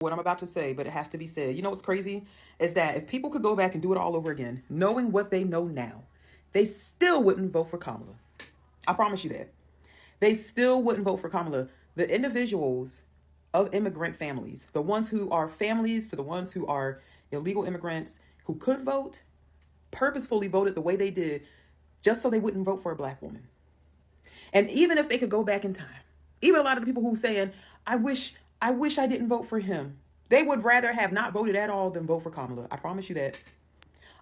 what I'm about to say, but it has to be said. You know what's crazy? Is that if people could go back and do it all over again, knowing what they know now, they still wouldn't vote for Kamala. I promise you that. They still wouldn't vote for Kamala. The individuals of immigrant families, the ones who are families to the ones who are illegal immigrants who could vote, purposefully voted the way they did just so they wouldn't vote for a black woman. And even if they could go back in time, even a lot of the people who saying, I wish I didn't vote for him, they would rather have not voted at all than vote for Kamala. I promise you that.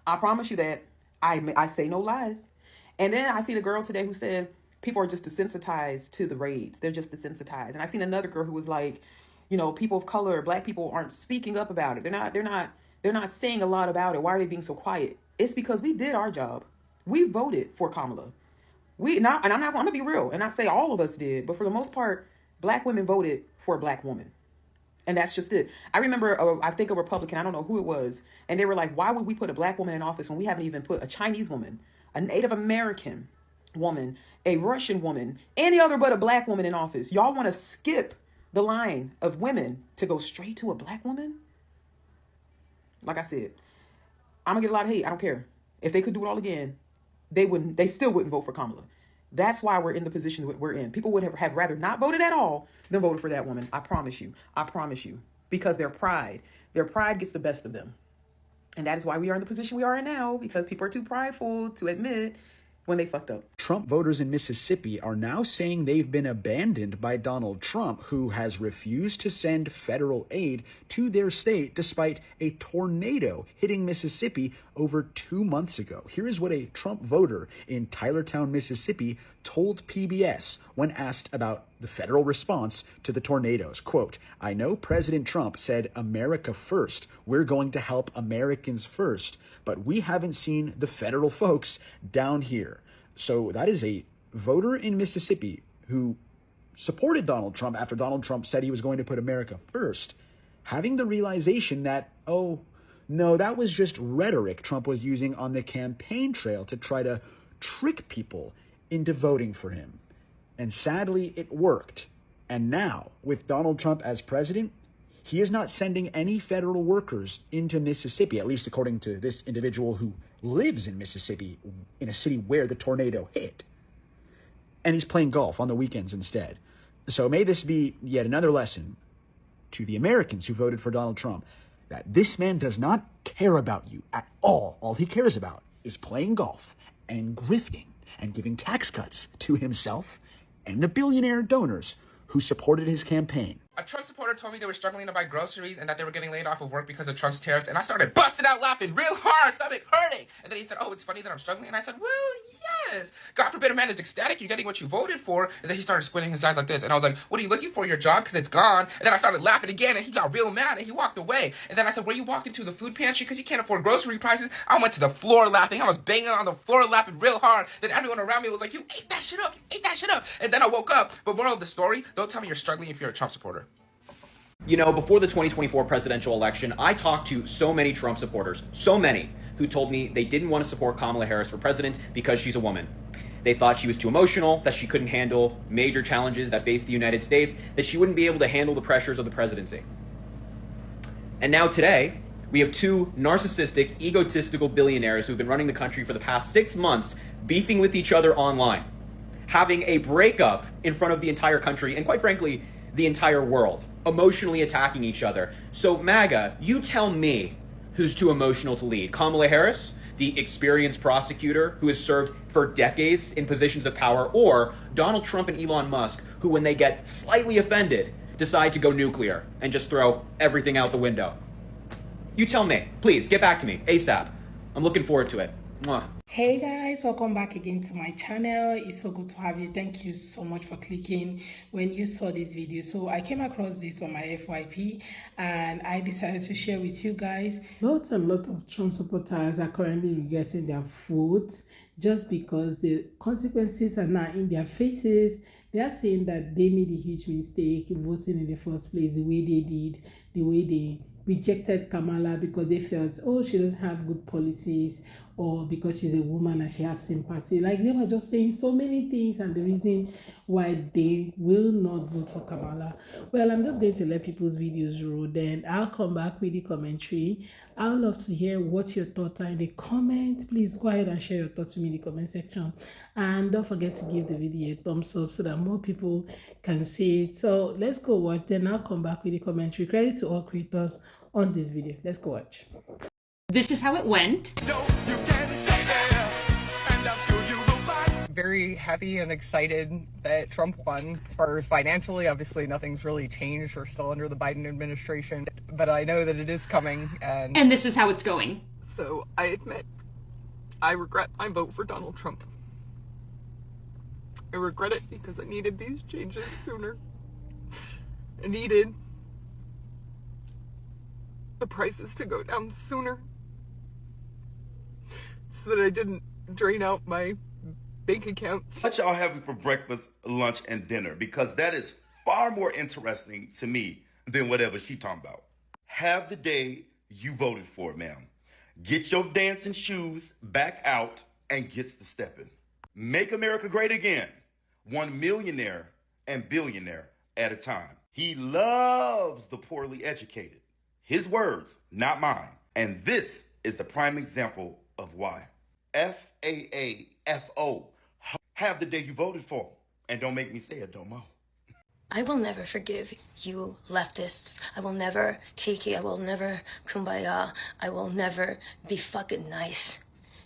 I promise you that. I say no lies. And then I seen a girl today who said people are just desensitized to the raids. They're just desensitized. And I seen another girl who was like, you know, people of color, black people aren't speaking up about it. They're not saying a lot about it. Why are they being so quiet? It's because we did our job. We voted for Kamala. And I'm gonna be real and not say all of us did, but for the most part, black women voted for a black woman. And that's just it. I remember, I think a Republican, I don't know who it was, and they were like, why would we put a black woman in office when we haven't even put a Chinese woman, a Native American woman, a Russian woman, any other but a black woman in office? Y'all want to skip the line of women to go straight to a black woman? Like I said, I'm gonna get a lot of hate. I don't care. If they could do it all again, they still wouldn't vote for Kamala. That's why we're in the position that we're in. People would have rather not voted at all than voted for that woman. I promise you. I promise you. Because their pride gets the best of them. And that is why we are in the position we are in now, because people are too prideful to admit when they fucked up. Trump voters in Mississippi are now saying they've been abandoned by Donald Trump, who has refused to send federal aid to their state despite a tornado hitting Mississippi over 2 months ago. Here is what a Trump voter in Tylertown, Mississippi told PBS when asked about the federal response to the tornadoes. Quote, I know President Trump said America first. We're going to help Americans first, but we haven't seen the federal folks down here. So that is a voter in Mississippi who supported Donald Trump after Donald Trump said he was going to put America first, having the realization that, oh, no, that was just rhetoric Trump was using on the campaign trail to try to trick people into voting for him. And sadly, it worked. And now, with Donald Trump as president, he is not sending any federal workers into Mississippi, at least according to this individual who lives in Mississippi, in a city where the tornado hit. And he's playing golf on the weekends instead. So may this be yet another lesson to the Americans who voted for Donald Trump, that this man does not care about you at all. All he cares about is playing golf and grifting and giving tax cuts to himself and the billionaire donors who supported his campaign. A Trump supporter told me they were struggling to buy groceries and that they were getting laid off of work because of Trump's tariffs, and I started busting out laughing real hard, stomach hurting. And then he said, oh, it's funny that I'm struggling. And I said, well, yes. God forbid a man is ecstatic, you're getting what you voted for. And then he started squinting his eyes like this. And I was like, what are you looking for? Your job? Because it's gone. And then I started laughing again, and he got real mad, and he walked away. And then I said, where you walking to? The food pantry? Because you can't afford grocery prices. I went to the floor laughing. I was banging on the floor laughing real hard. Then everyone around me was like, you ate that shit up. You ate that shit up. And then I woke up. But moral of the story, don't tell me you're struggling if you're a Trump supporter. You know, before the 2024 presidential election, I talked to so many Trump supporters, so many, who told me they didn't want to support Kamala Harris for president because she's a woman. They thought she was too emotional, that she couldn't handle major challenges that face the United States, that she wouldn't be able to handle the pressures of the presidency. And now today, we have two narcissistic, egotistical billionaires who've been running the country for the past 6 months, beefing with each other online, having a breakup in front of the entire country, and quite frankly, the entire world, emotionally attacking each other. So MAGA, you tell me who's too emotional to lead. Kamala Harris, the experienced prosecutor who has served for decades in positions of power, or Donald Trump and Elon Musk, who when they get slightly offended, decide to go nuclear and just throw everything out the window. You tell me. Please, get back to me ASAP. I'm looking forward to it. Mwah. Hey guys, welcome back again to my channel. It's so good to have you. Thank you so much for clicking when you saw this video. So I came across this on my FYP and I decided to share with you guys. Lots and lots of Trump supporters are currently regretting their votes just because the consequences are not in their faces. They are saying that they made a huge mistake in voting in the first place, the way they did, the way they rejected Kamala because they felt, oh, she doesn't have good policies, or because she's a woman and she has sympathy. Like, they were just saying so many things, and the reason why they will not vote for Kamala. Well, I'm just going to let people's videos roll, then I'll come back with the commentary. I would love to hear what your thoughts are in the comments. Please go ahead and share your thoughts with me in the comment section, and don't forget to give the video a thumbs up so that more people can see it. So let's go watch, then I'll come back with the commentary. Credit to all creators on this video. Let's go watch. This is how it went. No, you can't stay there, and I'm sure you will find. Very happy and excited that Trump won. As far as financially, obviously nothing's really changed. We're still under the Biden administration, but I know that it is coming. And this is how it's going. So I admit, I regret my vote for Donald Trump. I regret it because I needed these changes sooner. I needed the prices to go down sooner so that I didn't drain out my bank account. What y'all having for breakfast, lunch, and dinner? Because that is far more interesting to me than whatever she talking about. Have the day you voted for, ma'am. Get your dancing shoes back out and get to stepping. Make America great again. One millionaire and billionaire at a time. He loves the poorly educated. His words, not mine. And this is the prime example of why. FAAFO. Have the day you voted for. And don't make me say it, don't mo. I will never forgive you leftists. I will never kiki. I will never kumbaya. I will never be fucking nice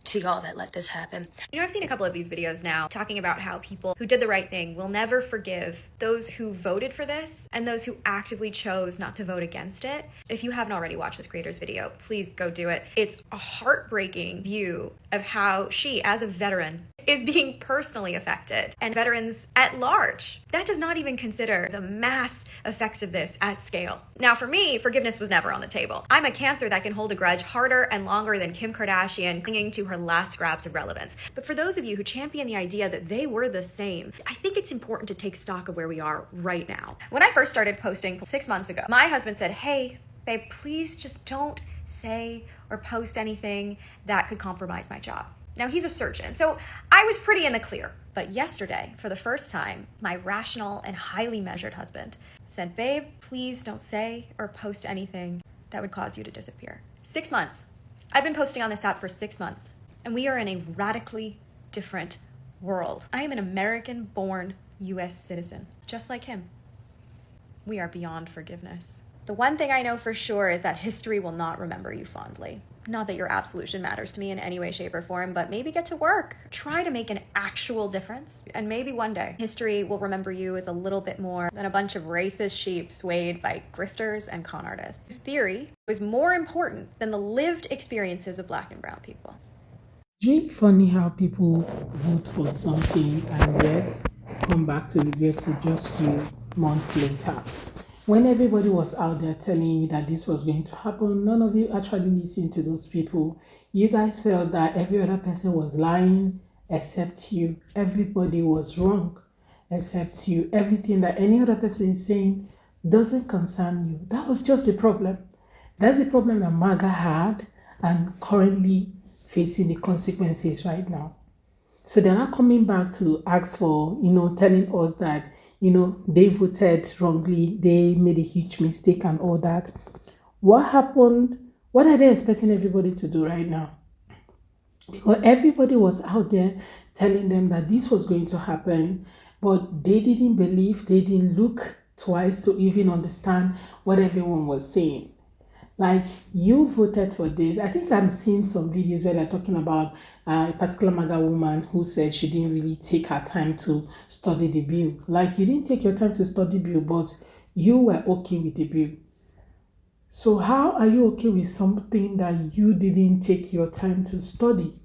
to y'all that let this happen. You know, I've seen a couple of these videos now talking about how people who did the right thing will never forgive those who voted for this and those who actively chose not to vote against it. If you haven't already watched this creator's video, please go do it. It's a heartbreaking view of how she, as a veteran, is being personally affected, and veterans at large. That does not even consider the mass effects of this at scale. Now, for me, forgiveness was never on the table. I'm a Cancer that can hold a grudge harder and longer than Kim Kardashian clinging to her last scraps of relevance. But for those of you who champion the idea that they were the same, I think it's important to take stock of where we are right now. When I first started posting 6 months ago, my husband said, "Hey, babe, please just don't say or post anything that could compromise my job." Now, he's a surgeon, so I was pretty in the clear. But yesterday, for the first time, my rational and highly measured husband said, "Babe, please don't say or post anything that would cause you to disappear." 6 months. I've been posting on this app for 6 months, and we are in a radically different world. I am an American-born US citizen, just like him. We are beyond forgiveness. The one thing I know for sure is that history will not remember you fondly. Not that your absolution matters to me in any way, shape, or form, but maybe get to work. Try to make an actual difference. And maybe one day, history will remember you as a little bit more than a bunch of racist sheep swayed by grifters and con artists. This theory was more important than the lived experiences of Black and brown people. It's funny how people vote for something and yet come back to regret it just few months later. When everybody was out there telling you that this was going to happen, none of you actually listened to those people. You guys felt that every other person was lying except you. Everybody was wrong except you. Everything that any other person is saying doesn't concern you. That was just the problem. That's the problem that MAGA had and currently facing the consequences right now. So they're not coming back to ask for, telling us that, they voted wrongly, they made a huge mistake and all that. What happened? What are they expecting everybody to do right now? Because everybody was out there telling them that this was going to happen, but they didn't believe, they didn't look twice to even understand what everyone was saying. Like, you voted for this. I think I'm seeing some videos where they're talking about a particular MAGA woman who said she didn't really take her time to study the bill. Like, you didn't take your time to study the bill, but you were okay with the bill. So how are you okay with something that you didn't take your time to study?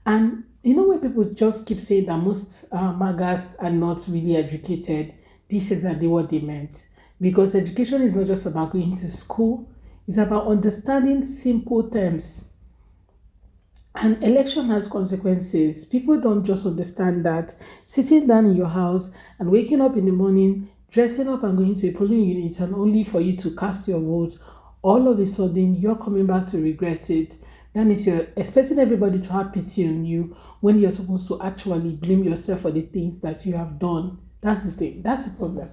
And when people just keep saying that most MAGAs are not really educated, this is exactly what they meant. Because education is not just about going to school, it's about understanding simple terms. And election has consequences. People don't just understand that sitting down in your house and waking up in the morning, dressing up and going to a polling unit and only for you to cast your vote, all of a sudden you're coming back to regret it. That means you're expecting everybody to have pity on you when you're supposed to actually blame yourself for the things that you have done. That's the thing. That's the problem.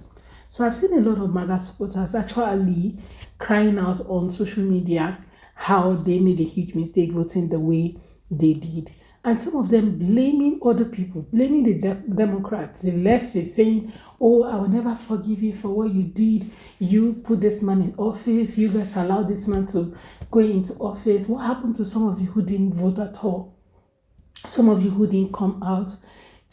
So I've seen a lot of MAGA supporters actually crying out on social media how they made a huge mistake voting the way they did. And some of them blaming other people, blaming the Democrats. The left is saying, oh, I will never forgive you for what you did. You put this man in office. You guys allowed this man to go into office. What happened to some of you who didn't vote at all? Some of you who didn't come out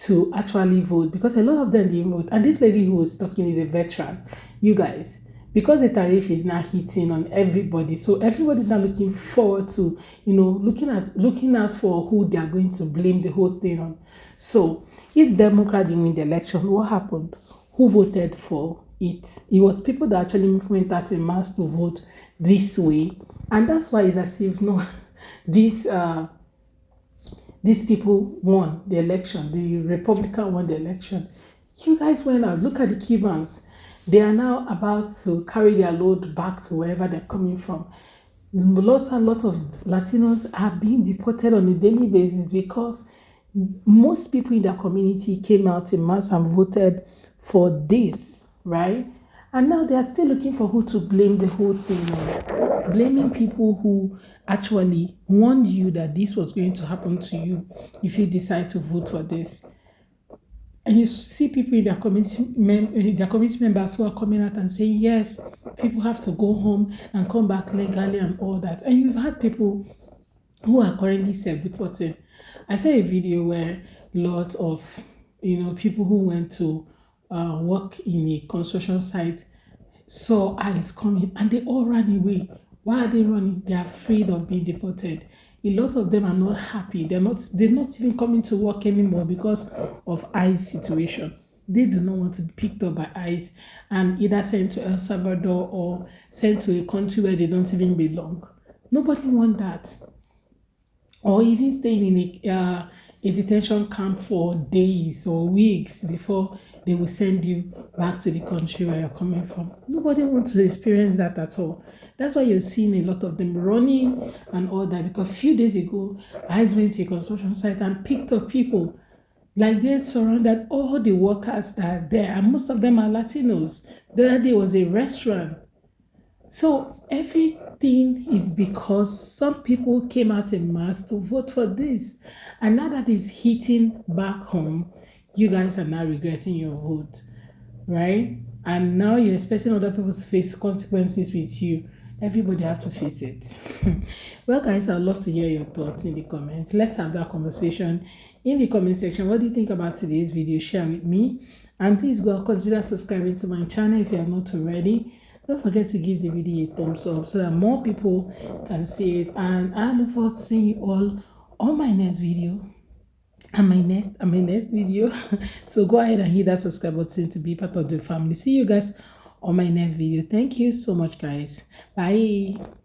to actually vote, because a lot of them didn't vote. And this lady who was talking is a veteran. You guys, because the tariff is now hitting on everybody, so everybody's now looking forward to, looking out for who they are going to blame the whole thing on. So if Democrats didn't win the election, what happened? Who voted for it? It was people that actually went out in mass to vote this way, and that's why it's as if these people won the election. The Republican won the election. You guys went out. Look at the Cubans. They are now about to carry their load back to wherever they're coming from. Lots and lots of Latinos are being deported on a daily basis because most people in their community came out in mass and voted for this, right? And now they are still looking for who to blame the whole thing on. Blaming people who actually warned you that this was going to happen to you if you decide to vote for this. And you see people in their community members who are coming out and saying, yes, people have to go home and come back legally and all that. And you've had people who are currently self-deported. I saw a video where lots of people who went to work in a construction site saw ICE coming and they all ran away. Why are they running? They are afraid of being deported. A lot of them are not happy. They're not even coming to work anymore because of ICE situation. They do not want to be picked up by ICE and either sent to El Salvador or sent to a country where they don't even belong. Nobody wants that. Or even staying in a detention camp for days or weeks before they will send you back to the country where you're coming from. Nobody wants to experience that at all. That's why you're seeing a lot of them running and all that, because a few days ago, I went to a construction site and picked up people. Like they surrounded all the workers that are there, and most of them are Latinos. The other day was a restaurant. So everything is because some people came out in mass to vote for this. And now that it's hitting back home, you guys are now regretting your vote, right? And now you're expecting other people to face consequences with you. Everybody have to face it. Well, guys, I'd love to hear your thoughts in the comments. Let's have that conversation in the comment section. What do you think about today's video? Share with me. And please go consider subscribing to my channel if you have not already. Don't forget to give the video a thumbs up so that more people can see it. And I look forward to seeing you all on my next video. And my next video. So go ahead and hit that subscribe button to be part of the family. See you guys on my next video. Thank you so much, guys. Bye.